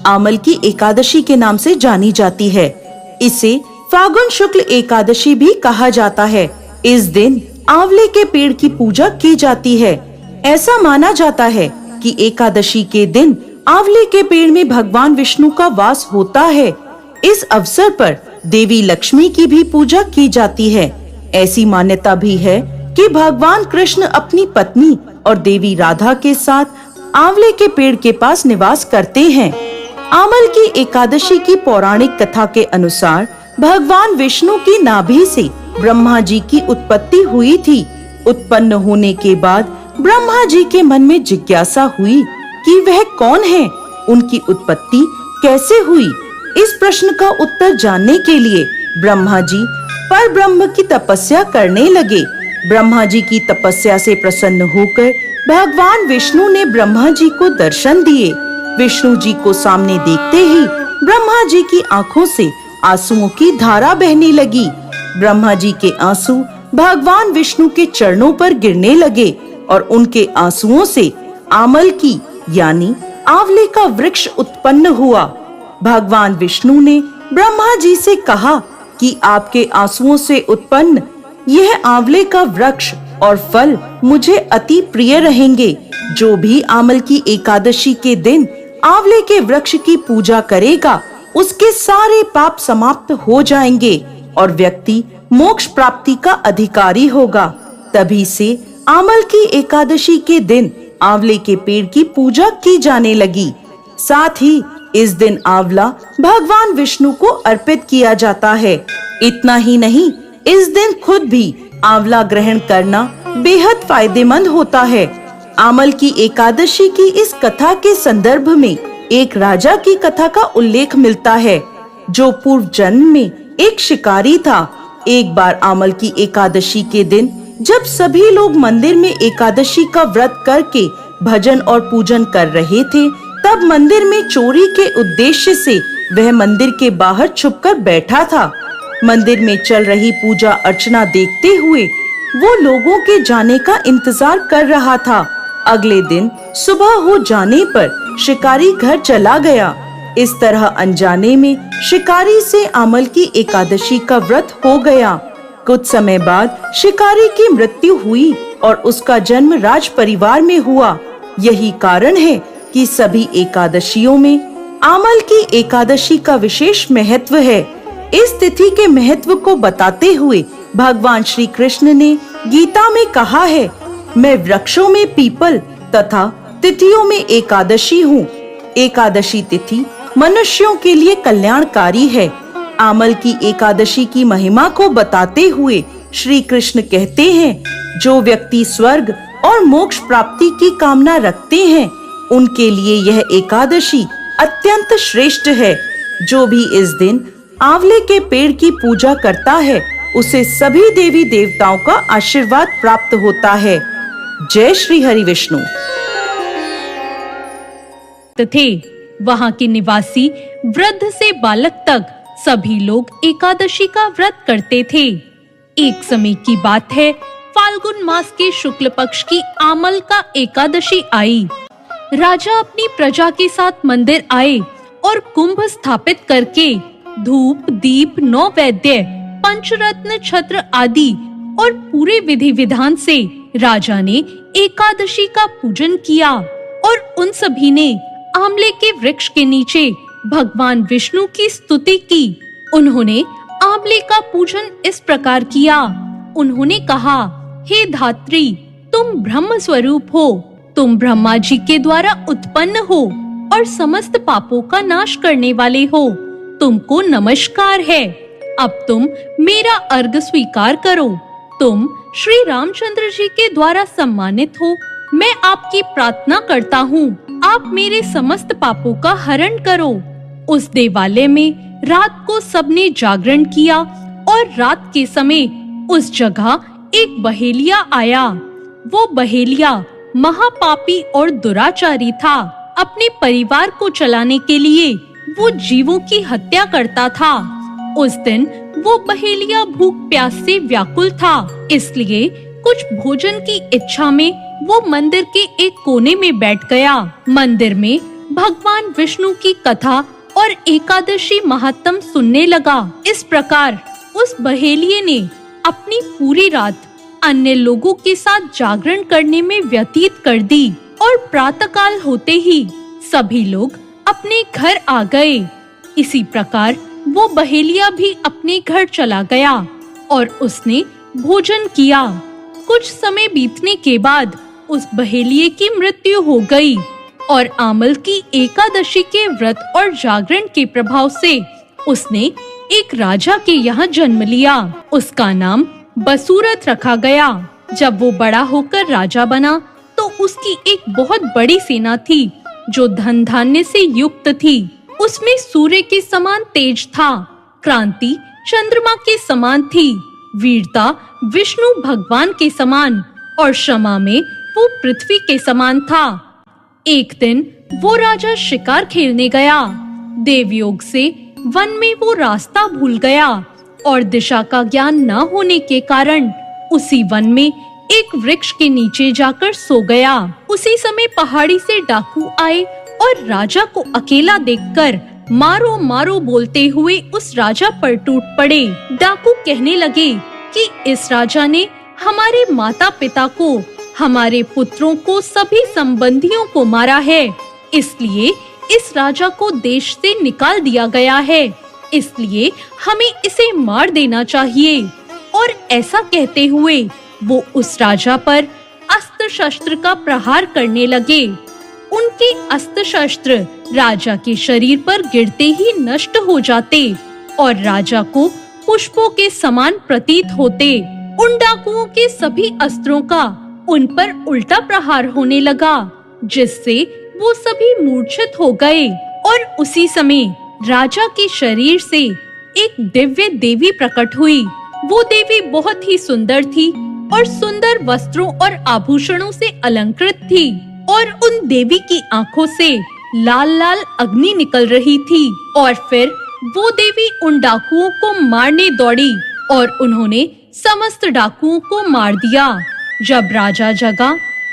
आमल की एकादशी के नाम से जानी जाती है। इसे फागुन शुक्ल एकादशी भी कहा जाता है। इस दिन आंवले के पेड़ की पूजा की जाती है। ऐसा माना जाता है कि एकादशी के दिन आंवले के पेड़ में भगवान विष्णु का वास होता है। इस अवसर पर देवी लक्ष्मी की भी पूजा की जाती है। ऐसी मान्यता भी है कि भगवान कृष्ण अपनी पत्नी और देवी राधा के साथ आंवले के पेड़ के पास निवास करते हैं। आमल की एकादशी की पौराणिक कथा के अनुसार भगवान विष्णु की नाभि से ब्रह्मा जी की उत्पत्ति हुई थी। उत्पन्न होने के बाद ब्रह्मा जी के मन में जिज्ञासा हुई कि वह कौन है, उनकी उत्पत्ति कैसे हुई। इस प्रश्न का उत्तर जानने के लिए ब्रह्मा जी पर ब्रह्म की तपस्या करने लगे। ब्रह्मा जी की तपस्या से प्रसन्न होकर भगवान विष्णु ने ब्रह्मा जी को दर्शन दिए। विष्णु जी को सामने देखते ही ब्रह्मा जी की आंखों से आंसुओं की धारा बहने लगी। ब्रह्मा जी के आंसू भगवान विष्णु के चरणों पर गिरने लगे और उनके आंसुओं से आमल की यानी आंवले का वृक्ष उत्पन्न हुआ। भगवान विष्णु ने ब्रह्मा जी से कहा कि आपके आंसुओं से उत्पन्न यह आंवले का वृक्ष और फल मुझे अति प्रिय रहेंगे। जो भी आमल की एकादशी के दिन आंवले के वृक्ष की पूजा करेगा उसके सारे पाप समाप्त हो जाएंगे और व्यक्ति मोक्ष प्राप्ति का अधिकारी होगा। तभी से आमल की एकादशी के दिन आंवले के पेड़ की पूजा की जाने लगी। साथ ही इस दिन आंवला भगवान विष्णु को अर्पित किया जाता है। इतना ही नहीं, इस दिन खुद भी आंवला ग्रहण करना बेहद फायदेमंद होता है। आमल की एकादशी की इस कथा के संदर्भ में एक राजा की कथा का उल्लेख मिलता है, जो पूर्व जन्म में एक शिकारी था। एक बार आमल की एकादशी के दिन जब सभी लोग मंदिर में एकादशी का व्रत करके भजन और पूजन कर रहे थे, तब मंदिर में चोरी के उद्देश्य से वह मंदिर के बाहर छुपकर बैठा था। मंदिर में चल रही पूजा अर्चना देखते हुए वो लोगों के जाने का इंतजार कर रहा था। अगले दिन सुबह हो जाने पर शिकारी घर चला गया। इस तरह अनजाने में शिकारी से आमल की एकादशी का व्रत हो गया। कुछ समय बाद शिकारी की मृत्यु हुई और उसका जन्म राज परिवार में हुआ। यही कारण है कि सभी एकादशियों में आमल की एकादशी का विशेष महत्व है। इस तिथि के महत्व को बताते हुए भगवान श्री कृष्ण ने गीता में कहा है, मैं वृक्षों में पीपल तथा तिथियों में एकादशी हूँ। एकादशी तिथि मनुष्यों के लिए कल्याणकारी है। आमल की एकादशी की महिमा को बताते हुए श्री कृष्ण कहते हैं, जो व्यक्ति स्वर्ग और मोक्ष प्राप्ति की कामना रखते हैं उनके लिए यह एकादशी अत्यंत श्रेष्ठ है। जो भी इस दिन आंवले के पेड़ की पूजा करता है उसे सभी देवी देवताओं का आशीर्वाद प्राप्त होता है। जय श्री हरि विष्णु। थे वहाँ के निवासी वृद्ध से बालक तक सभी लोग एकादशी का व्रत करते थे। एक समय की बात है, फाल्गुन मास के शुक्ल पक्ष की आमल का एकादशी आई। राजा अपनी प्रजा के साथ मंदिर आए और कुंभ स्थापित करके धूप दीप नौवेद्य पंचरत्न छत्र आदि और पूरे विधि विधान से राजा ने एकादशी का पूजन किया और उन सभी ने आंवले के वृक्ष के नीचे भगवान विष्णु की स्तुति की। उन्होंने आंवले का पूजन इस प्रकार किया। उन्होंने कहा, हे धात्री, तुम ब्रह्म स्वरूप हो, तुम ब्रह्मा जी के द्वारा उत्पन्न हो और समस्त पापों का नाश करने वाले हो। तुमको नमस्कार है। अब तुम मेरा अर्घ स्वीकार करो। तुम श्री रामचंद्र जी के द्वारा सम्मानित हो। मैं आपकी प्रार्थना करता हूँ, आप मेरे समस्त पापों का हरण करो। उस देवालय में रात को सबने जागरण किया और रात के समय उस जगह एक बहेलिया आया। वो बहेलिया महापापी और दुराचारी था। अपने परिवार को चलाने के लिए वो जीवों की हत्या करता था। उस दिन वो बहेलिया भूख प्यास से व्याकुल था, इसलिए कुछ भोजन की इच्छा में वो मंदिर के एक कोने में बैठ गया। मंदिर में भगवान विष्णु की कथा और एकादशी महात्म सुनने लगा। इस प्रकार उस बहेलिये ने अपनी पूरी रात अन्य लोगों के साथ जागरण करने में व्यतीत कर दी और प्रातःकाल होते ही सभी लोग अपने घर आ गए। इसी प्रकार वो बहेलिया भी अपने घर चला गया और उसने भोजन किया। कुछ समय बीतने के बाद उस बहेलिये की मृत्यु हो गई और आमल की एकादशी के व्रत और जागरण के प्रभाव से उसने एक राजा के यहाँ जन्म लिया। उसका नाम बसूरत रखा गया। जब वो बड़ा होकर राजा बना तो उसकी एक बहुत बड़ी सेना थी जो धन धान्य से युक्त थी। उसमें सूर्य के समान तेज था, क्रांति चंद्रमा के समान थी, वीरता विष्णु भगवान के समान और क्षमा में वो पृथ्वी के समान था। एक दिन वो राजा शिकार खेलने गया। देवयोग से वन में वो रास्ता भूल गया और दिशा का ज्ञान न होने के कारण उसी वन में एक वृक्ष के नीचे जाकर सो गया। उसी समय पहाड़ी से डाकू आए और राजा को अकेला देखकर मारो मारो बोलते हुए उस राजा पर टूट पड़े। डाकू कहने लगे कि इस राजा ने हमारे माता पिता को, हमारे पुत्रों को, सभी संबंधियों को मारा है, इसलिए इस राजा को देश से निकाल दिया गया है, इसलिए हमें इसे मार देना चाहिए। और ऐसा कहते हुए वो उस राजा पर अस्त्र शस्त्र का प्रहार करने लगे। उनके अस्त्र शस्त्र राजा के शरीर पर गिरते ही नष्ट हो जाते और राजा को पुष्पों के समान प्रतीत होते। उन डाकुओं के सभी अस्त्रों का उन पर उल्टा प्रहार होने लगा, जिससे वो सभी मूर्छित हो गए। और उसी समय राजा के शरीर से एक दिव्य देवी प्रकट हुई। वो देवी बहुत ही सुंदर थी और सुंदर वस्त्रों और आभूषणों से अलंकृत थी और उन देवी की आंखों से लाल लाल अग्नि निकल रही थी। और फिर वो देवी उन डाकुओं को मारने दौड़ी और उन्होंने समस्त डाकुओं को मार दिया। जब राजा जगा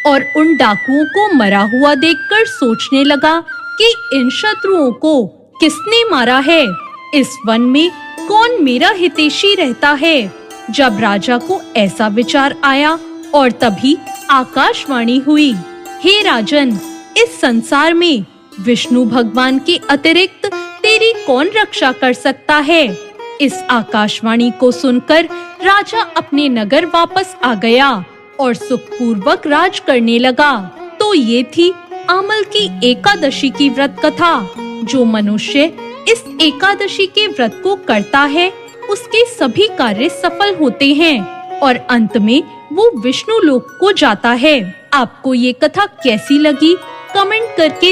और उन डाकुओं को मरा हुआ देखकर सोचने लगा कि इन शत्रुओं को किसने मारा है, इस वन में कौन मेरा हितैषी रहता है। जब राजा को ऐसा विचार आया और तभी आकाशवाणी हुई, हे राजन, इस संसार में विष्णु भगवान के अतिरिक्त तेरी कौन रक्षा कर सकता है। इस आकाशवाणी को सुनकर राजा अपने नगर वापस आ गया और सुखपूर्वक राज करने लगा। तो ये थी आमल की एकादशी की व्रत कथा। जो मनुष्य इस एकादशी के व्रत को करता है उसके सभी कार्य सफल होते हैं और अंत में वो विष्णु लोक को जाता है। आपको ये कथा कैसी लगी कमेंट करके